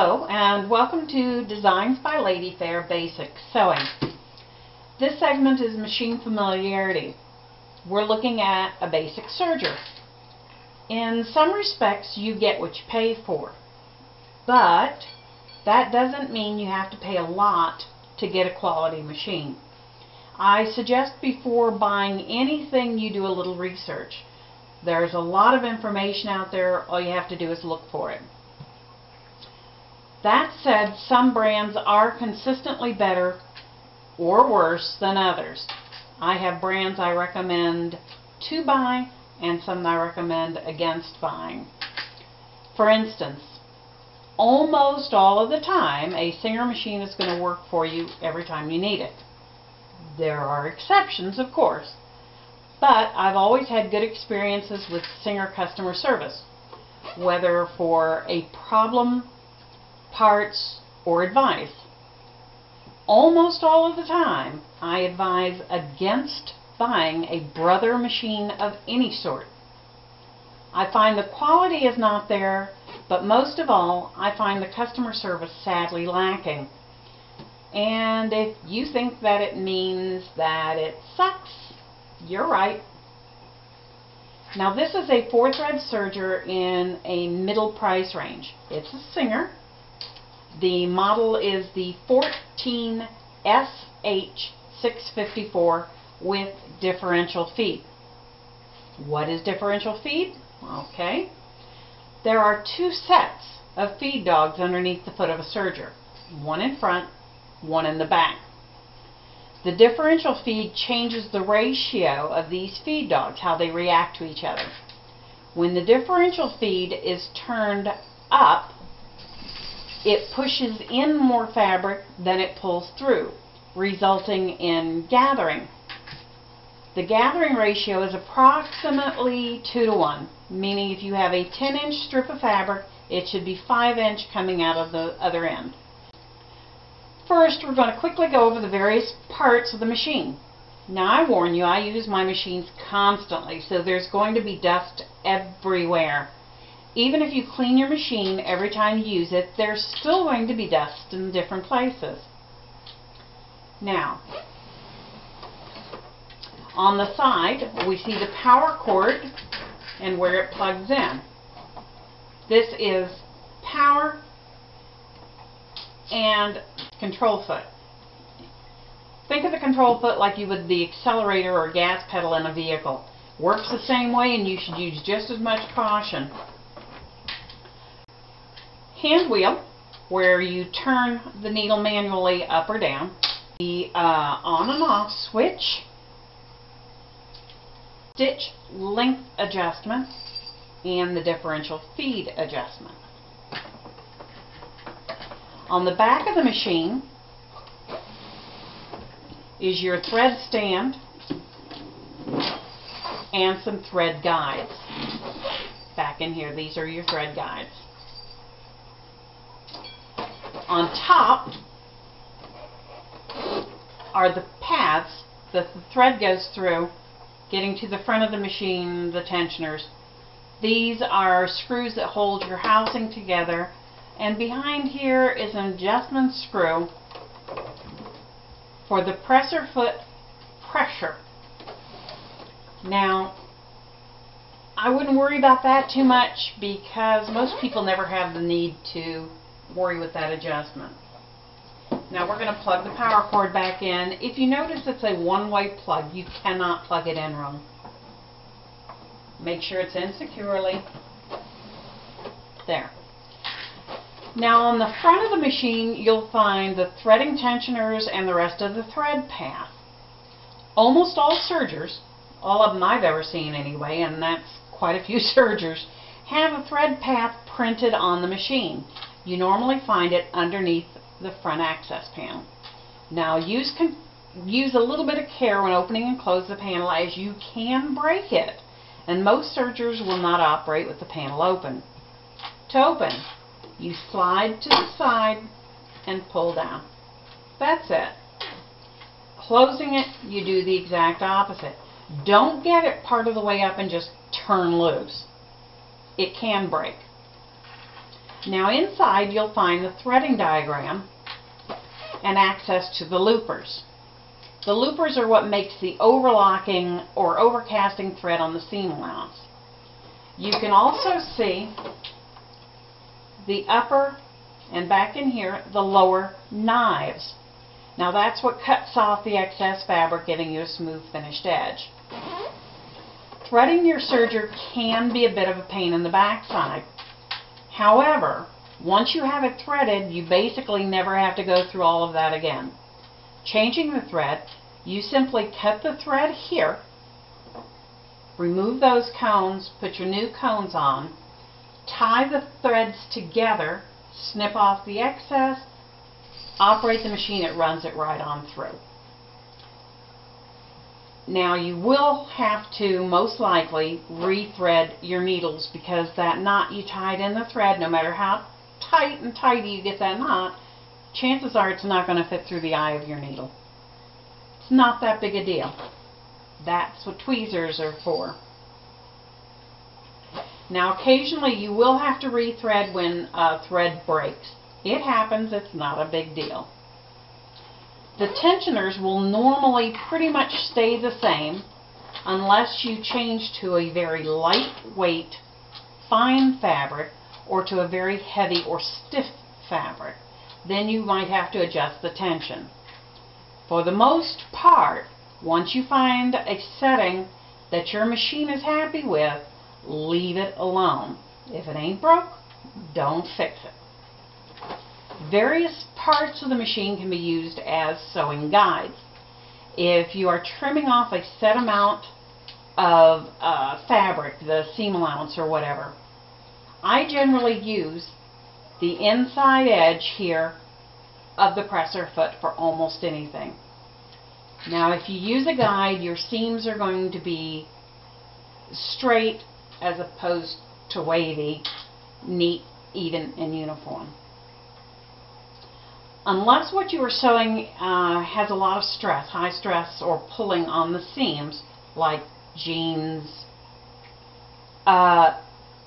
Hello and welcome to Designs by Lady Fair Basic Sewing. This segment is machine familiarity. We're looking at a basic serger. In some respects you get what you pay for, but that doesn't mean you have to pay a lot to get a quality machine. I suggest before buying anything you do a little research. There's a lot of information out there, all you have to do is look for it. That said, some brands are consistently better or worse than others. I have brands I recommend to buy and some I recommend against buying. For instance, almost all of the time a Singer machine is going to work for you every time you need it. There are exceptions, of course, but I've always had good experiences with Singer customer service, whether for a problem, parts, or advice. Almost all of the time, I advise against buying a brother machine of any sort. I find the quality is not there, but most of all, I find the customer service sadly lacking. And if you think that it means that it sucks, you're right. Now this is a 4-thread serger in a middle price range. It's a Singer. The model is the 14SH654 with differential feed. What is differential feed? Okay. There are 2 sets of feed dogs underneath the foot of a serger. One in front, one in the back. The differential feed changes the ratio of these feed dogs, how they react to each other. When the differential feed is turned up, it pushes in more fabric than it pulls through, resulting in gathering. The gathering ratio is approximately 2 to 1, meaning if you have a 10-inch strip of fabric, it should be 5-inch coming out of the other end. First, we're going to quickly go over the various parts of the machine. Now, I warn you, I use my machines constantly, so there's going to be dust everywhere. Even if you clean your machine every time you use it, there's still going to be dust in different places. Now, on the side, we see the power cord and where it plugs in. This is power and control foot. Think of the control foot like you would the accelerator or gas pedal in a vehicle. Works the same way, and you should use just as much caution. Hand wheel, where you turn the needle manually up or down. The on and off switch. Stitch length adjustment, and the differential feed adjustment. On the back of the machine is your thread stand and some thread guides. Back in here, these are your thread guides. On top are the paths that the thread goes through, getting to the front of the machine, the tensioners. These are screws that hold your housing together, and behind here is an adjustment screw for the presser foot pressure. Now, I wouldn't worry about that too much because most people never have the need to worry with that adjustment. Now we're going to plug the power cord back in. If you notice it's a one-way plug, you cannot plug it in wrong. Make sure it's in securely. There. Now on the front of the machine you'll find the threading tensioners and the rest of the thread path. Almost all sergers, all of them I've ever seen anyway, and that's quite a few sergers, have a thread path printed on the machine. You normally find it underneath the front access panel. Now use a little bit of care when opening and close the panel, as you can break it, and most sergers will not operate with the panel open. To open, you slide to the side and pull down. That's it. Closing it, you do the exact opposite. Don't get it part of the way up and just turn loose. It can break. Now inside you'll find the threading diagram and access to the loopers. The loopers are what makes the overlocking or overcasting thread on the seam allowance. You can also see the upper and back in here, the lower knives. Now that's what cuts off the excess fabric, giving you a smooth finished edge. Threading your serger can be a bit of a pain in the backside. However, once you have it threaded, you basically never have to go through all of that again. Changing the thread, you simply cut the thread here, remove those cones, put your new cones on, tie the threads together, snip off the excess, operate the machine, it runs it right on through. Now you will have to most likely rethread your needles, because that knot you tied in the thread, no matter how tight and tidy you get that knot, chances are it's not going to fit through the eye of your needle. It's not that big a deal. That's what tweezers are for. Now occasionally you will have to rethread when a thread breaks. It happens, it's not a big deal. The tensioners will normally pretty much stay the same unless you change to a very lightweight, fine fabric or to a very heavy or stiff fabric. Then you might have to adjust the tension. For the most part, once you find a setting that your machine is happy with, leave it alone. If it ain't broke, don't fix it. Various parts of the machine can be used as sewing guides. If you are trimming off a set amount of fabric, the seam allowance or whatever, I generally use the inside edge here of the presser foot for almost anything. Now if you use a guide, your seams are going to be straight as opposed to wavy, neat, even, and uniform. Unless what you are sewing has a lot of stress, high stress or pulling on the seams, like jeans,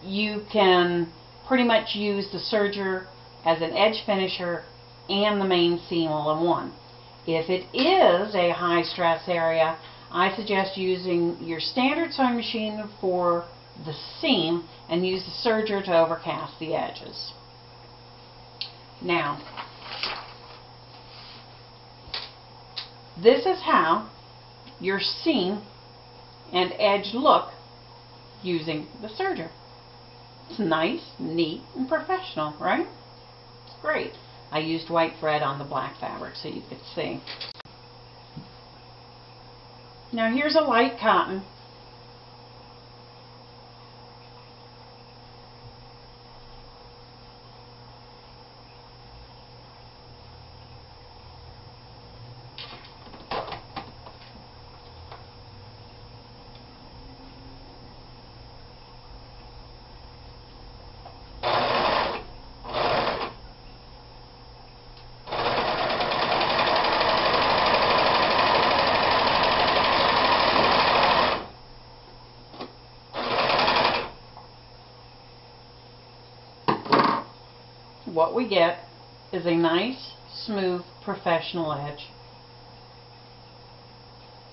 you can pretty much use the serger as an edge finisher and the main seam all in one. If it is a high stress area, I suggest using your standard sewing machine for the seam and use the serger to overcast the edges. Now, this is how your seam and edge look using the serger. It's nice, neat, and professional, right? It's great. I used white thread on the black fabric so you could see. Now here's a light cotton. What we get is a nice, smooth, professional edge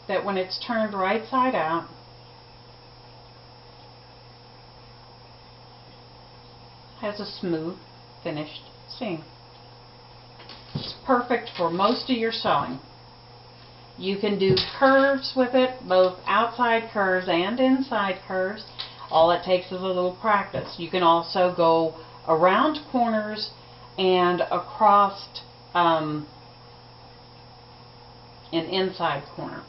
that when it's turned right side out, has a smooth, finished seam. It's perfect for most of your sewing. You can do curves with it, both outside curves and inside curves. All it takes is a little practice. You can also go around corners and across an inside corner.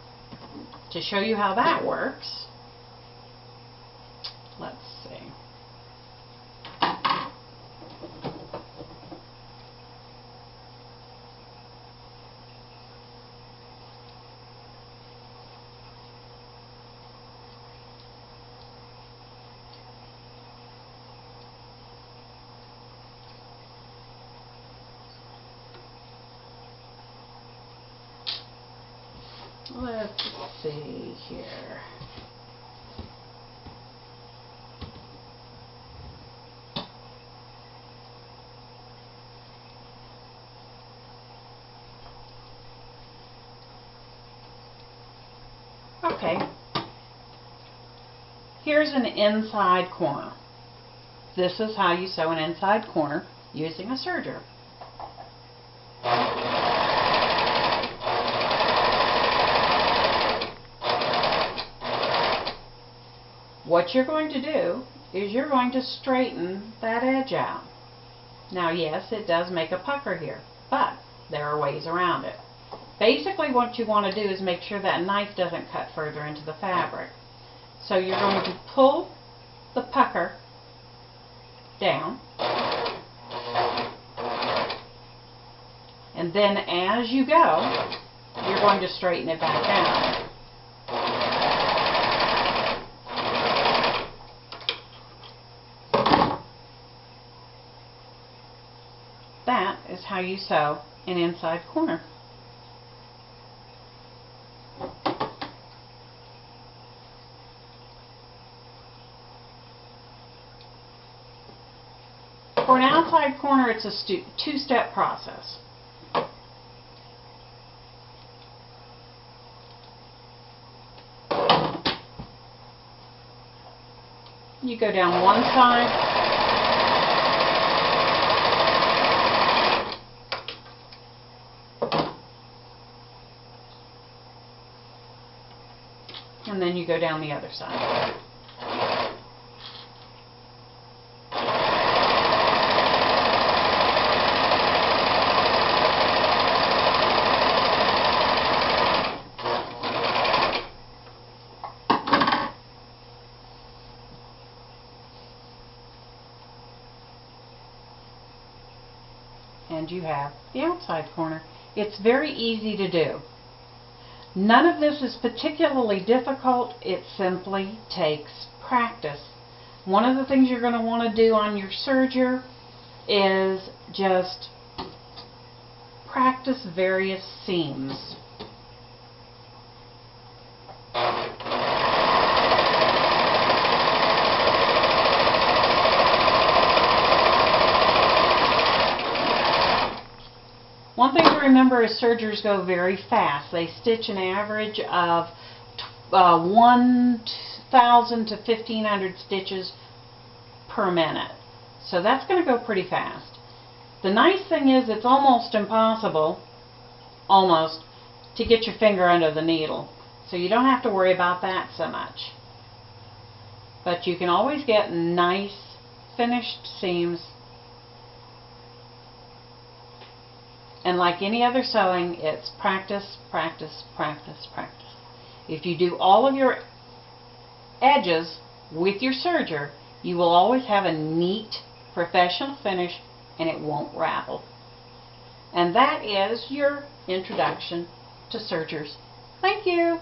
To show you how that works, let's see. Let's see here. Okay. Here's an inside corner. This is how you sew an inside corner using a serger. What you're going to do is you're going to straighten that edge out. Now yes, it does make a pucker here, but there are ways around it. Basically what you want to do is make sure that knife doesn't cut further into the fabric. So you're going to pull the pucker down, and then as you go, you're going to straighten it back out. That is how you sew an inside corner. For an outside corner, it's a two-step process. You go down one side, and then you go down the other side. And you have the outside corner. It's very easy to do. None of this is particularly difficult. It simply takes practice. One of the things you're going to want to do on your serger is just practice various seams. One thing to remember is sergers go very fast. They stitch an average of 1,000 to 1,500 stitches per minute. So that's going to go pretty fast. The nice thing is it's almost impossible, to get your finger under the needle. So you don't have to worry about that so much. But you can always get nice finished seams. And like any other sewing, it's practice, practice, practice, practice. If you do all of your edges with your serger, you will always have a neat, professional finish, and it won't ravel. And that is your introduction to sergers. Thank you.